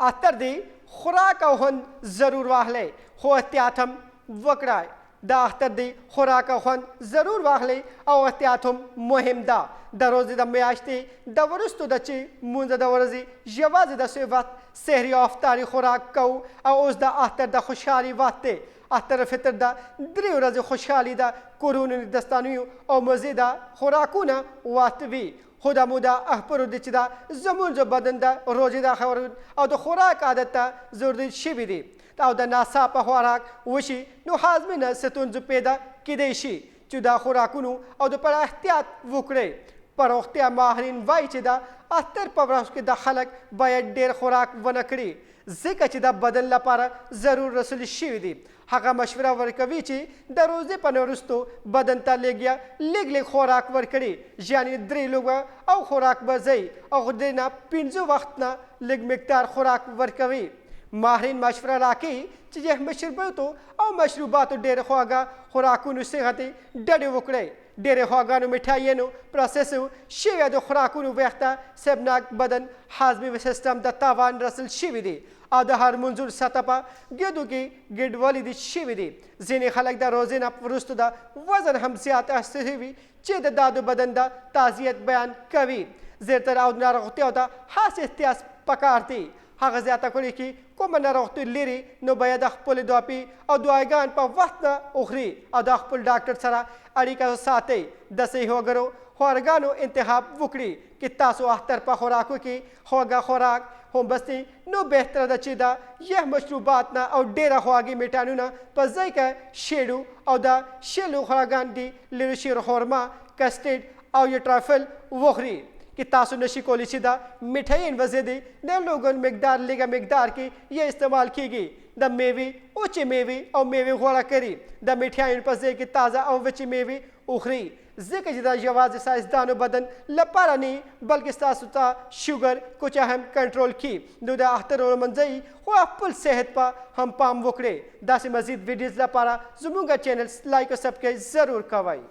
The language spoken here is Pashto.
اختر دی خوراک او خوند ضرور واخلئ خو احتیاط هم وکړئ دا اختر دی خوراک او خوند ضرور واخلئ او احتیاط هم مهم ده د روزې د میاشتې د وروستو د چې مونځ د ورځې یوازې د څه وخت سحري او افطاري خوراک کوو او اوس د اختر د خوشحالي وخت دی اختر فطر د 3 ورځې خوشحالي ده کورونو دستانیو او مزې د خوراکونه وخت وي خو دا موده اخبرو دی چې دا زمونږ بدن د روژې د او د خوراک عادت ته ضروري شوي دي او د ناڅاپه خوراک وشي نو هاضمې نه ستونزې پیدا کیدی شي چې دا خوراکونو او د پر احتیاط وکړئ په روغتیا ماهرین وایي چې د اختر په ورځ کې د خلک باید ډېر خوراک ونه کړي ځکه چې د بدن لپاره ضرور رسول شوي دي هغه مشوره ورکوي چې د روزې په وروستو بدن ته لږ خوراک ورکړي یعنې 3 لوږه او خوراک به ځئ او د نه 5 وخت نه لږ مقدار خوراک ورکوي ماهرین مشوره راکوي چې یخ مشروباتو او مشروباتو ډېر خواږه خوراکونو څخه ډډې وکړئ ډېرې خواږهانو مټایانو پروسسو شویو د خوراکونو ویښته سبناک بدن هاضمي سیستم د تاوان رسل شوي دي او د هارمونزونو سطح په ګېدو کې ګډوالي دي شوي دي ځینې خلک د روزې نه وروسته د وزن هم زیات احساسوي چې د دا د بدن د تازیت بیان کوي زیاتره او ناروغتیاو ته خاص احتیاط پکار دی هغه زیاته کړي چې کومه ناروغتي لري نو باید خپل دواپي او دواګان په وخت اخري او د خپل ډاکټر سره اړیکه ساتئ د صحي وګړو خواړګانو انتخاب وکړي چې تاسو اختر په خوراکو کې خوږه خوراک هم بسې نو بهتره ده چې د یخ مشروبات نه او ډېره خواږې میټانونه په ځای کې شیړو او د شیلو خوراکان دي لرې شیر خورما کسټرډ او یا ټرافل وخوري कि तासु नशी कोली सीधा मिठाई वजह न लोगों मकदार लेगा मकदार की ये इस्तेमाल की द मेवी ऊँचे मेवी और मेवे घोड़ा करी द मिठाई पजे की ताज़ा और वची मेवी उखरी जिक्र जिदा जवाज साइंसदानों बदन लपारा नहीं बल्कि सासुता शुगर कुछ अहम कंट्रोल की दुदा अख्तर और मंजई वो अपुल सेहत पा हम पाम वकड़े दासी मजीद वीडियोस लपारा जुमुंगा चैनल लाइक और सब्सक्राइब जरूर करवाई।